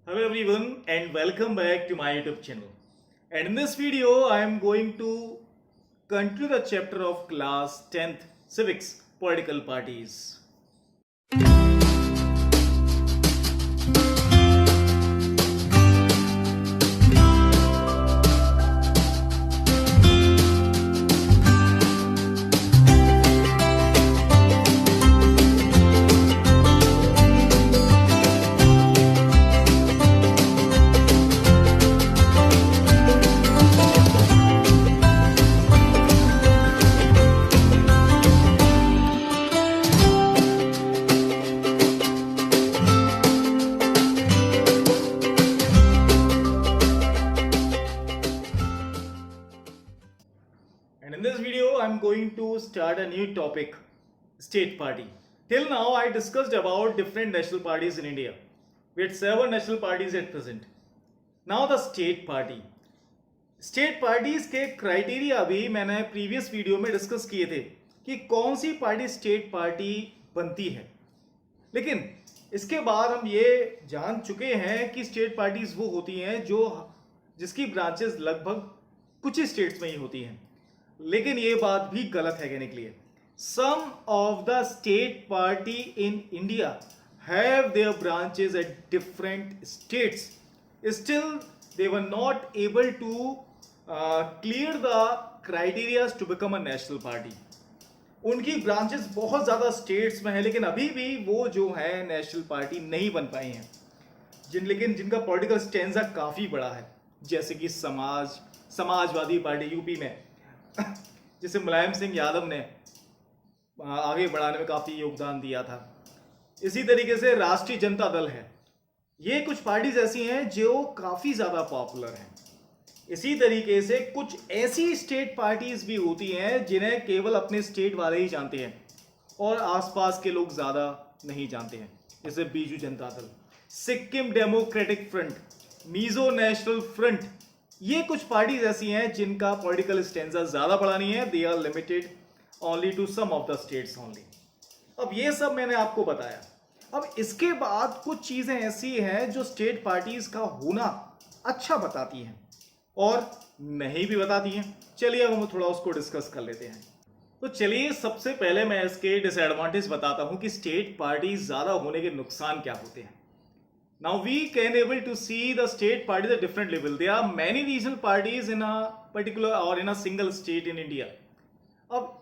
Hello everyone and welcome back to my YouTube channel. And in this video I am going to continue the chapter of class 10th Civics Political Parties. And in this video, I'm going to start a new topic, state party. Till now, I discussed about different national parties in India. We had 7 national parties at present. Now the state party. State parties के criteria भी मैंने previous video में discuss किए थे कि कौन सी party state party बनती है। लेकिन इसके बाद हम ये जान चुके हैं कि स्टेट पार्टीज वो होती हैं जिसकी ब्रांचेस लगभग कुछ ही स्टेट्स में ही होती हैं। लेकिन ये बात भी गलत है कहने के लिए। Some of the state party in India have their branches at different states, still they were not able to clear the criteria to become a national party. उनकी ब्रांचेस बहुत ज़्यादा स्टेट्स में है लेकिन अभी भी वो जो है नेशनल पार्टी नहीं बन पाई हैं, लेकिन जिनका पॉलिटिकल स्टेंजा काफ़ी बड़ा है, जैसे कि समाजवादी पार्टी यूपी में जिसे मुलायम सिंह यादव ने आगे बढ़ाने में काफ़ी योगदान दिया था। इसी तरीके से राष्ट्रीय जनता दल है। ये कुछ पार्टीज ऐसी हैं जो काफ़ी ज़्यादा पॉपुलर हैं। इसी तरीके से कुछ ऐसी स्टेट पार्टीज भी होती हैं जिन्हें केवल अपने स्टेट वाले ही जानते हैं और आसपास के लोग ज़्यादा नहीं जानते हैं, जैसे Biju Janata Dal, Sikkim democratic front, Mizo national front. ये कुछ पार्टीज ऐसी हैं जिनका पॉलिटिकल स्टेंजा ज़्यादा बड़ा नहीं है। They are limited only to some of the states only. अब ये सब मैंने आपको बताया। अब इसके बाद कुछ चीज़ें ऐसी हैं जो स्टेट पार्टीज का होना अच्छा बताती हैं और नहीं भी बताती हैं। चलिए अब हम थोड़ा उसको डिस्कस कर लेते हैं। तो चलिए सबसे पहले मैं इसके डिसएडवांटेज बताता हूं कि स्टेट पार्टीज ज़्यादा होने के नुकसान क्या होते हैं। Now we can able to see the state parties at different level. There are many regional parties in a particular और in a single state in India. अब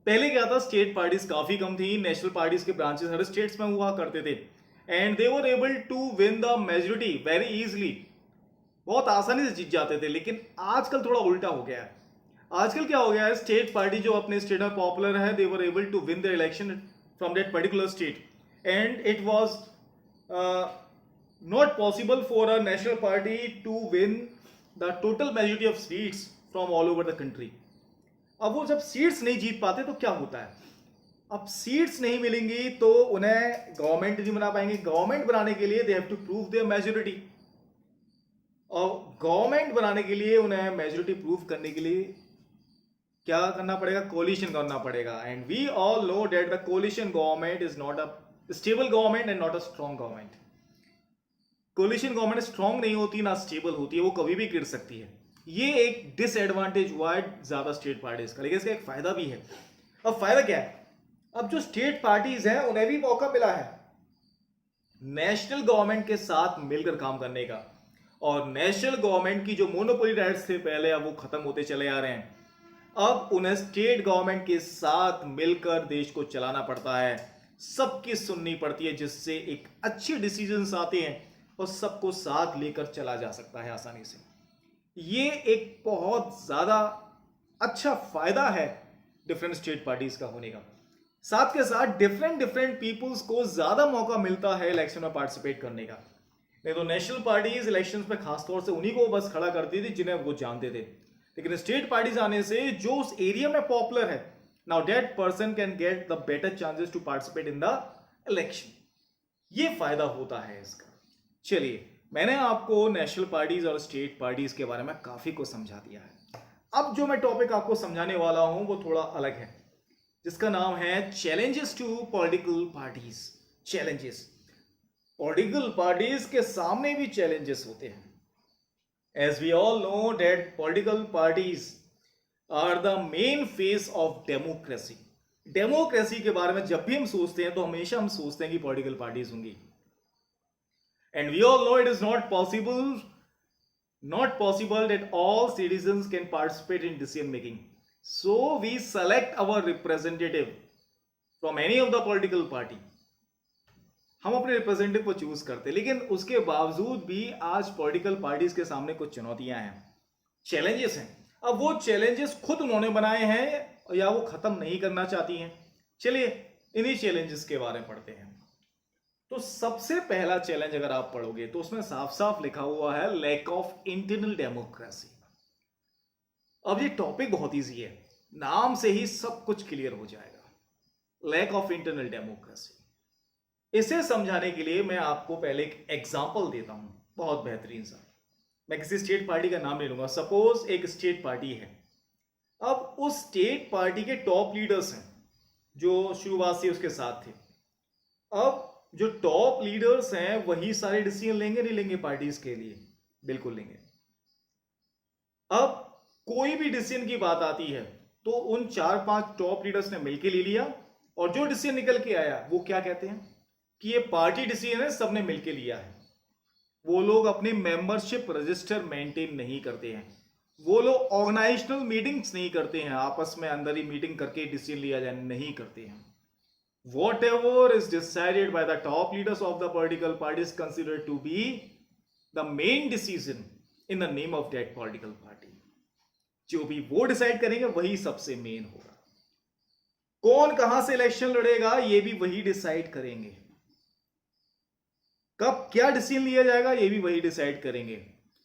पहले क्या था, स्टेट पार्टीज काफी कम थी, नेशनल पार्टीज के ब्रांचेस हर स्टेट्स में हुआ करते थे and they were able to win the majority very easily, बहुत आसानी से जीत जाते थे। लेकिन आजकल थोड़ा उल्टा हो गया है। आजकल क्या हो गया है, स्टेट पार्टी जो अपने स्टेट में पॉपुलर है, they were able to win the election from that particular state and it was not possible for a national party to win the total majority of seats from all over the country. अब वो जब seats नहीं जीत पाते तो क्या होता है, अब सीट्स नहीं मिलेंगी तो उन्हें गवर्नमेंट नहीं बना पाएंगे। गवर्नमेंट बनाने के लिए they have to prove their majority, और गवर्नमेंट बनाने के लिए उन्हें मेजोरिटी प्रूव करने के लिए क्या करना पड़ेगा, कोलिशन करना पड़ेगा। And we all know that the coalition government is not a stable government and not a strong government. Coalition government strong नहीं होती ना स्टेबल होती है, वो कभी भी गिर सकती है। ये एक डिसएडवांटेज हुआ है ज्यादा स्टेट पार्टीज का, लेकिन इसका एक फायदा भी है। अब फायदा क्या है, अब जो स्टेट पार्टीज हैं उन्हें भी मौका मिला है नेशनल गवर्नमेंट के साथ मिलकर काम करने का, और नेशनल गवर्नमेंट की जो मोनोपोली राइट्स थे पहले, अब वो खत्म होते चले आ रहे हैं। अब उन्हें स्टेट गवर्नमेंट के साथ मिलकर देश को चलाना पड़ता है, सबकी सुननी पड़ती है, जिससे एक अच्छे डिसीजंस आते हैं और सबको साथ लेकर चला जा सकता है आसानी से। ये एक बहुत ज़्यादा अच्छा फायदा है डिफरेंट स्टेट पार्टीज का होने का। साथ के साथ डिफरेंट पीपुल्स को ज़्यादा मौका मिलता है इलेक्शन में पार्टिसिपेट करने का। नहीं तो नेशनल पार्टीज इलेक्शंस में खासतौर से उन्हीं को बस खड़ा करती थी जिन्हें वो जानते थे, लेकिन स्टेट पार्टीज आने से जो उस एरिया में पॉपुलर है, now that person can get the better chances to participate in the election. ये फायदा होता है इसका। चलिए, मैंने आपको नेशनल पार्टीज और स्टेट पार्टीज के बारे में काफी कुछ समझा दिया है। अब जो मैं टॉपिक आपको समझाने वाला हूं वो थोड़ा अलग है, जिसका नाम है challenges to political parties. Challenges political parties के सामने भी चैलेंजेस होते हैं. As we all know that political parties are the main face of democracy. Democracy के बारे में जब भी हम सोचते हैं तो हमेशा हम सोचते हैं कि पॉलिटिकल पार्टीज होंगी. And we all know it is not possible that all citizens can participate in decision making. So we select our representative from any of the political party. हम अपने रिप्रेजेंटेटिव को चूज करते हैं, लेकिन उसके बावजूद भी आज पॉलिटिकल पार्टीज के सामने कुछ चुनौतियां हैं, चैलेंजेस हैं. अब वो चैलेंजेस खुद उन्होंने बनाए हैं या वो खत्म नहीं करना चाहती हैं. चलिए इन्हीं चैलेंजेस के बारे में पढ़ते हैं. तो सबसे पहला चैलेंज अगर आप पढ़ोगे तो उसमें साफ साफ लिखा हुआ है लैक ऑफ इंटरनल डेमोक्रेसी. अब ये टॉपिक बहुत इजी है, नाम से ही सब कुछ क्लियर हो जाएगा. Lack of internal democracy. इसे समझाने के लिए मैं आपको पहले एक एग्जाम्पल देता हूं, बहुत बेहतरीन सा. मैं किसी स्टेट पार्टी का नाम ले लूंगा. सपोज एक स्टेट पार्टी है. अब उस स्टेट पार्टी के टॉप लीडर्स हैं जो शुरुआत से उसके साथ थे. अब जो टॉप लीडर्स हैं वही सारे डिसीजन लेंगे नहीं लेंगे पार्टीज के लिए? बिल्कुल लेंगे. अब कोई भी डिसीजन की बात आती है तो उन 4-5 टॉप लीडर्स ने मिलकर ले लिया, और जो डिसीजन निकल के आया वो क्या कहते हैं कि ये पार्टी डिसीजन है, सबने मिलकर लिया है. वो लोग अपनी मेंबरशिप रजिस्टर मेंटेन नहीं करते हैं. वो लोग ऑर्गेनाइजेशनल मीटिंग्स नहीं करते हैं, आपस में अंदर ही मीटिंग करके डिसीजन लिया जाए नहीं करते हैं. Whatever is decided by the top leaders of the political party is considered to be the main decision in the name of that political party. जो भी वो डिसाइड करेंगे वही सबसे मेन होगा. कौन कहां से इलेक्शन लड़ेगा ये भी वही डिसाइड करेंगे. कब क्या डिसीजन लिया जाएगा ये भी वही डिसाइड करेंगे.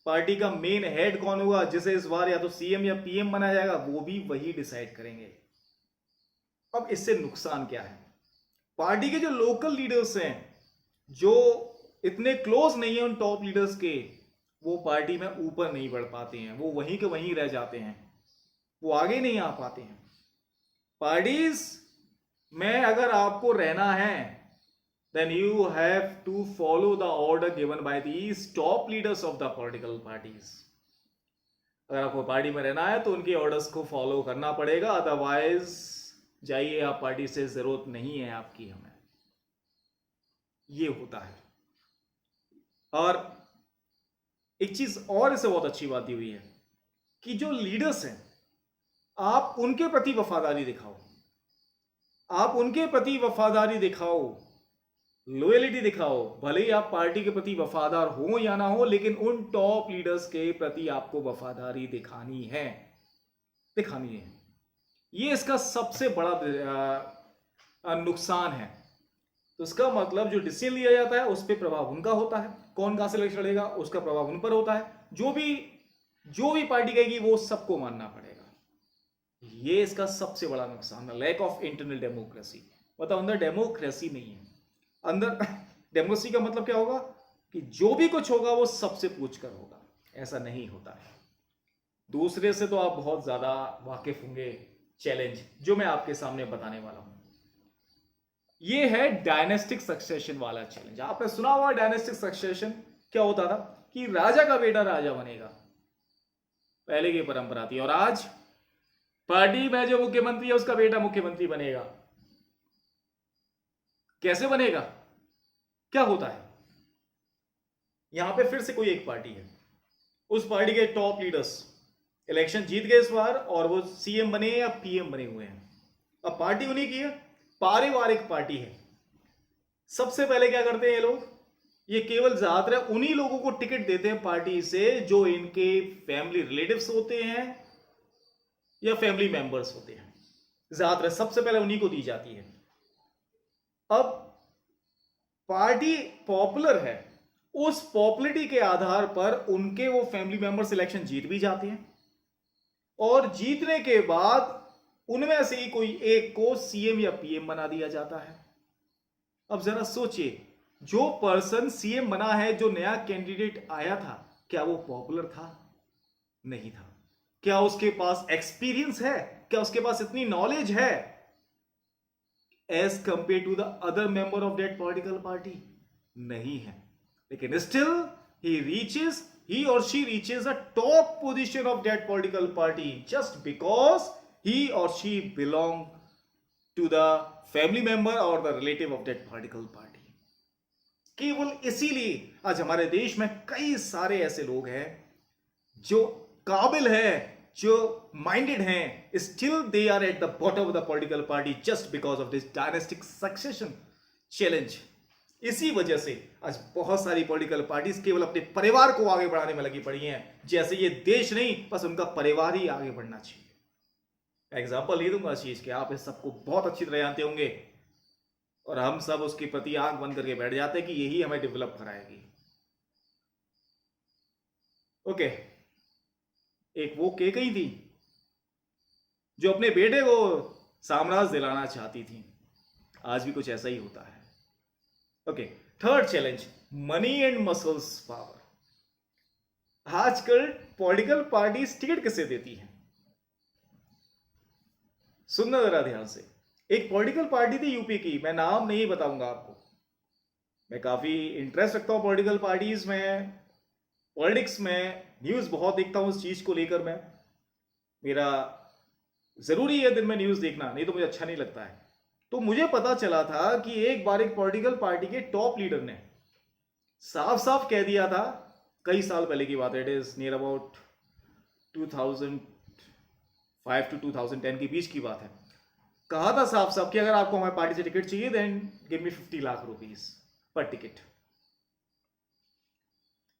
पार्टी का मेन हेड कौन होगा, जिसे इस बार या तो सीएम या पीएम बनाया जाएगा, वो भी वही डिसाइड करेंगे. अब इससे नुकसान क्या है? पार्टी के जो लोकल लीडर्स हैं जो इतने क्लोज नहीं है उन टॉप लीडर्स के, वो पार्टी में ऊपर नहीं बढ़ पाते हैं, वो वहीं के वहीं रह जाते हैं, वो आगे नहीं आ पाते हैं. पार्टीज में अगर आपको रहना है then you have to follow the order given by these top leaders of the political parties. अगर आपको पार्टी में रहना है तो उनके ऑर्डर्स को फॉलो करना पड़ेगा, अदरवाइज जाइए, आप पार्टी से जरूरत नहीं है आपकी हमें. ये होता है. और एक चीज और इससे बहुत अच्छी बात हुई है कि जो लीडर्स हैं आप उनके प्रति वफादारी दिखाओ, आप उनके प्रति वफादारी दिखाओ, लॉयल्टी दिखाओ. भले ही आप पार्टी के प्रति वफादार हो या ना हो, लेकिन उन टॉप लीडर्स के प्रति आपको वफादारी दिखानी है, दिखानी है. ये इसका सबसे बड़ा नुकसान है. तो इसका मतलब जो डिसीजन लिया जाता है उस पर प्रभाव उनका होता है, कौन कहां से इलेक्शन लड़ेगा उसका प्रभाव उन पर होता है. जो भी पार्टी कहेगी वो सबको मानना पड़ेगा. ये इसका सबसे बड़ा नुकसान है, लैक ऑफ इंटरनल डेमोक्रेसी. मतलब अंदर डेमोक्रेसी नहीं है. अंदर डेमोक्रेसी का मतलब क्या होगा कि जो भी कुछ होगा वो सबसे पूछकर होगा. ऐसा नहीं होता है. दूसरे से तो आप बहुत ज्यादा वाकिफ होंगे. चैलेंज जो मैं आपके सामने बताने वाला हूं ये है डायनेस्टिक सक्सेशन वाला चैलेंज. आपने सुना हुआ डायनेस्टिक सक्सेशन क्या होता था कि राजा का बेटा राजा बनेगा, पहले की परंपरा थी. और आज पार्टी में जो मुख्यमंत्री है उसका बेटा मुख्यमंत्री बनेगा. कैसे बनेगा, क्या होता है? यहां पे फिर से कोई एक पार्टी है, उस पार्टी के टॉप लीडर्स इलेक्शन जीत गए इस बार और वो सीएम बने या पीएम बने हुए हैं. अब पार्टी उन्हीं की है, पारिवारिक पार्टी है. सबसे पहले क्या करते हैं ये लोग, ये केवल ज्यादातर उन्हीं लोगों को टिकट देते हैं पार्टी से जो इनके फैमिली रिलेटिव्स होते हैं या फैमिली मेंबर्स होते हैं. ज्यादातर सबसे पहले उन्हीं को दी जाती है. अब पार्टी पॉपुलर है, उस पॉपुलरिटी के आधार पर उनके वो फैमिली मेंबर्स इलेक्शन जीत भी जाते हैं, और जीतने के बाद उनमें से ही कोई एक को सीएम या पीएम बना दिया जाता है. अब जरा सोचिए, जो पर्सन सीएम बना है, जो नया कैंडिडेट आया था, क्या वो पॉपुलर था? नहीं था. क्या उसके पास एक्सपीरियंस है? क्या उसके पास इतनी नॉलेज है as compare to the other member of that political party? नहीं है, लेकिन still he or she reaches a top position of that political party just because he or she belong to the family member or the relative of that political party. केवल इसीलिए आज हमारे देश में कई सारे ऐसे लोग हैं जो काबिल है, जो माइंडेड हैं, still they are at the bottom of the political party just because of this dynastic succession challenge. इसी वजह से आज बहुत सारी पॉलिटिकल पार्टीज केवल अपने परिवार को आगे बढ़ाने में लगी पड़ी हैं, जैसे ये देश नहीं, बस उनका परिवार ही आगे बढ़ना चाहिए. एग्जाम्पल ये दूंगा चीज के, आप इस सबको बहुत अच्छी तरह जानते होंगे और हम सब उसके प्रति आंख बंद करके बैठ जाते हैं कि यही हमें डेवलप कराएगी. ओके, एक वो केकई थी जो अपने बेटे को साम्राज्य दिलाना चाहती थी. आज भी कुछ ऐसा ही होता है. Okay, third challenge, money and muscles power. आजकल पॉलिटिकल पार्टीज टिकट किसे देती हैं? सुनना जरा ध्यान से. एक पॉलिटिकल पार्टी थी यूपी की, मैं नाम नहीं बताऊंगा आपको. मैं काफी इंटरेस्ट रखता हूं पॉलिटिकल पार्टीज में, पॉलिटिक्स में, न्यूज बहुत देखता हूं इस चीज को लेकर. मैं, मेरा जरूरी है दिन में न्यूज देखना, नहीं तो मुझे अच्छा नहीं लगता है. तो मुझे पता चला था कि एक बार एक पॉलिटिकल पार्टी के टॉप लीडर ने साफ साफ कह दिया था, कई साल पहले की बात है, it is near about 2005 to 2010 के बीच की बात है. कहा था साफ साफ कि अगर आपको हमारी पार्टी से टिकट चाहिए then give me 50 lakh rupees per ticket.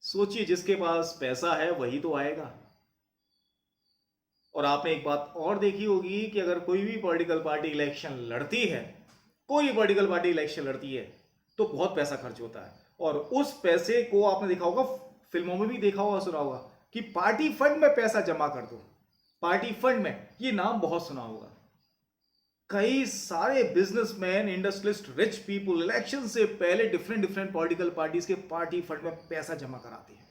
सोचिए, जिसके पास पैसा है वही तो आएगा. और आपने एक बात और देखी होगी कि अगर कोई भी पॉलिटिकल पार्टी इलेक्शन लड़ती है, कोई भी पॉलिटिकल पार्टी इलेक्शन लड़ती है, तो बहुत पैसा खर्च होता है. और उस पैसे को आपने देखा होगा, फिल्मों में भी देखा होगा, सुना होगा कि पार्टी फंड में पैसा जमा कर दो. पार्टी फंड में, ये नाम बहुत सुना होगा. कई सारे businessman, industrialist, rich people election से पहले डिफरेंट पॉलिटिकल पार्टीज के पार्टी फंड में पैसा जमा कराते हैं.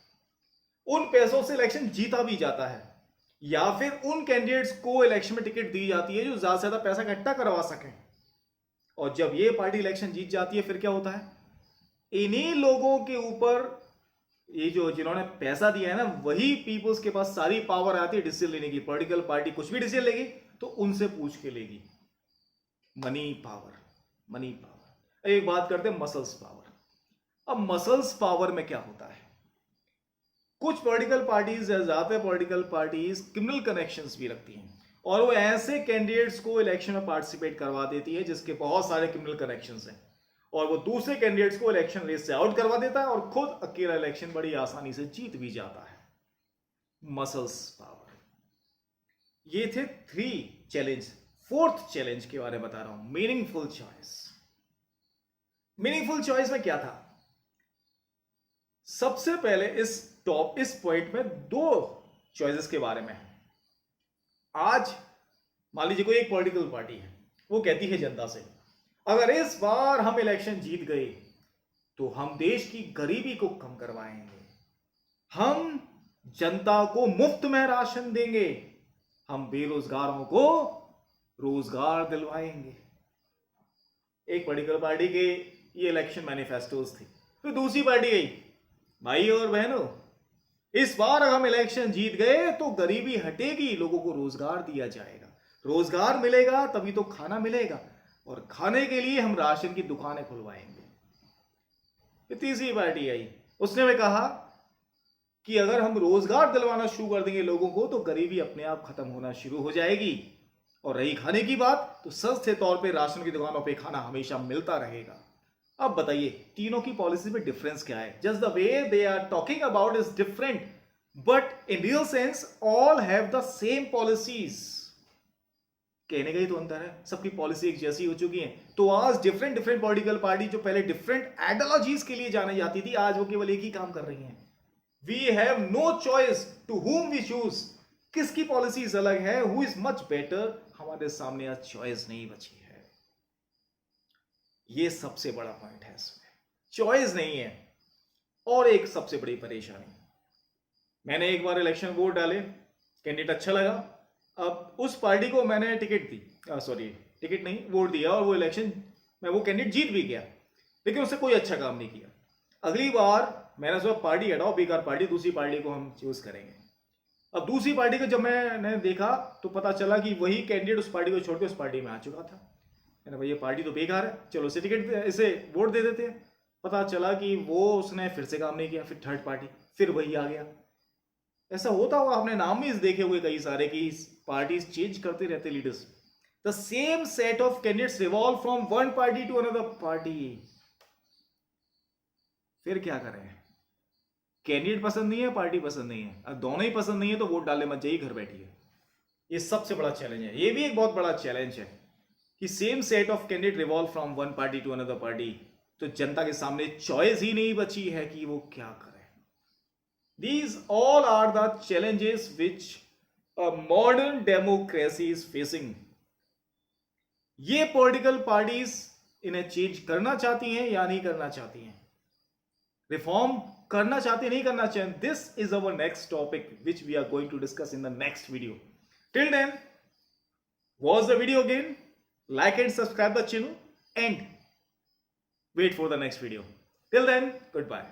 उन पैसों से इलेक्शन जीता भी जाता है, या फिर उन कैंडिडेट्स को इलेक्शन में टिकट दी जाती है जो ज्यादा से ज्यादा पैसा इकट्ठा करवा सकें. और जब ये पार्टी इलेक्शन जीत जाती है, फिर क्या होता है? इन्हीं लोगों के ऊपर, ये जो जिन्होंने पैसा दिया है ना, वही पीपल्स के पास सारी पावर आती है डिसीजन लेने की. पॉलिटिकल पार्टी कुछ भी डिसीजन लेगी तो उनसे पूछ के लेगी. Money power, money power. एक बात करते हैं मसल्स पावर. अब मसल्स पावर में क्या होता है? कुछ पॉलिटिकल पार्टीज, ज्यादातर पॉलिटिकल पार्टीज क्रिमिनल कनेक्शंस भी रखती हैं, और वो ऐसे कैंडिडेट्स को इलेक्शन में पार्टिसिपेट करवा देती है जिसके बहुत सारे क्रिमिनल कनेक्शंस हैं, और वो दूसरे कैंडिडेट्स को इलेक्शन रेस से आउट करवा देता है और खुद अकेला इलेक्शन बड़ी आसानी से जीत भी जाता है. Muscles power. ये थे 3 चैलेंज. फोर्थ चैलेंज के बारे में बता रहा हूं, मीनिंगफुल चॉइस. मीनिंगफुल चॉइस में क्या था? सबसे पहले इस पॉइंट में 2 चॉइसेस के बारे में है. आज मान लीजिए कोई एक पॉलिटिकल पार्टी है, वो कहती है जनता से, अगर इस बार हम इलेक्शन जीत गए तो हम देश की गरीबी को कम करवाएंगे, हम जनता को मुफ्त में राशन देंगे, हम बेरोजगारों को रोजगार दिलवाएंगे. एक पॉलिटिकल पार्टी के ये इलेक्शन मैनिफेस्टोस थे. फिर दूसरी पार्टी गई, भाई और बहनों, इस बार अगर हम इलेक्शन जीत गए तो गरीबी हटेगी, लोगों को रोजगार दिया जाएगा, रोजगार मिलेगा तभी तो खाना मिलेगा, और खाने के लिए हम राशन की दुकानें खुलवाएंगे. फिर तीसरी पार्टी आई, उसने भी कहा कि अगर हम रोजगार दिलवाना शुरू कर देंगे लोगों को तो गरीबी अपने आप खत्म होना शुरू हो जाएगी. और रही खाने की बात, तो सस्ते तौर पे राशन की दुकानों पे खाना हमेशा मिलता रहेगा. अब बताइए, तीनों की पॉलिसी में डिफरेंस क्या है? Just the way they are talking about is different, but in real sense all have the same policies. कहने का ही तो अंतर है, सबकी पॉलिसी एक जैसी हो चुकी है. तो आज डिफरेंट पॉलिटिकल पार्टी जो पहले डिफरेंट आइडियोलॉजीज के लिए जाने जाती थी, आज वो केवल एक ही काम कर रही हैं. We have no choice to whom we choose. किसकी पॉलिसीज अलग है, हु इज मच बेटर, हमारे सामने आज चॉइस नहीं बची है. ये सबसे बड़ा पॉइंट है इसमें, चॉइस नहीं है. और एक सबसे बड़ी परेशानी, मैंने एक बार इलेक्शन वोट डाले, कैंडिडेट अच्छा लगा, अब उस पार्टी को मैंने टिकट दी, टिकट नहीं, वोट दिया, और वो इलेक्शन में वो कैंडिडेट जीत भी गया, लेकिन उसने कोई अच्छा काम नहीं किया. अगली बार मैंने सोचा पार्टी हटाओ, बेकार पार्टी, दूसरी पार्टी को हम चूज करेंगे। अब दूसरी पार्टी को जब मैंने देखा तो पता चला कि वही कैंडिडेट उस पार्टी को छोड़ के उस पार्टी में आ चुका था। मैंने भाई ये पार्टी तो बेकार है, चलो इसे टिकट, इसे वोट दे देते हैं। पता चला कि वो उसने फिर से काम नहीं किया, फिर थर्ड पार्टी, फिर वही आ गया। ऐसा होता होगा, आपने नाम ही देखे हुए कई सारे कि पार्टीज चेंज करते रहते leaders. The same set of candidates revolve from one party to another party. फिर क्या करें, कैंडिडेट पसंद नहीं है, पार्टी पसंद नहीं है, अब दोनों ही पसंद नहीं है तो वोट डालने मत जाइए, घर बैठिए। ये सबसे बड़ा चैलेंज है, ये भी एक बहुत बड़ा चैलेंज है कि same set of candidate revolve from one party to another party, तो जनता के सामने चॉइस ही नहीं बची है कि वो क्या करे। These all are the challenges which a modern democracy is facing. ये पॉलिटिकल पार्टीज इन्हें चेंज करना चाहती हैं या नहीं करना चाहती हैं, रिफॉर्म करना चाहती नहीं करना चाहती। This is our next topic which we are going to discuss in the next video. Till then, watch the video again, like and subscribe the channel and wait for the next video. Till then, goodbye.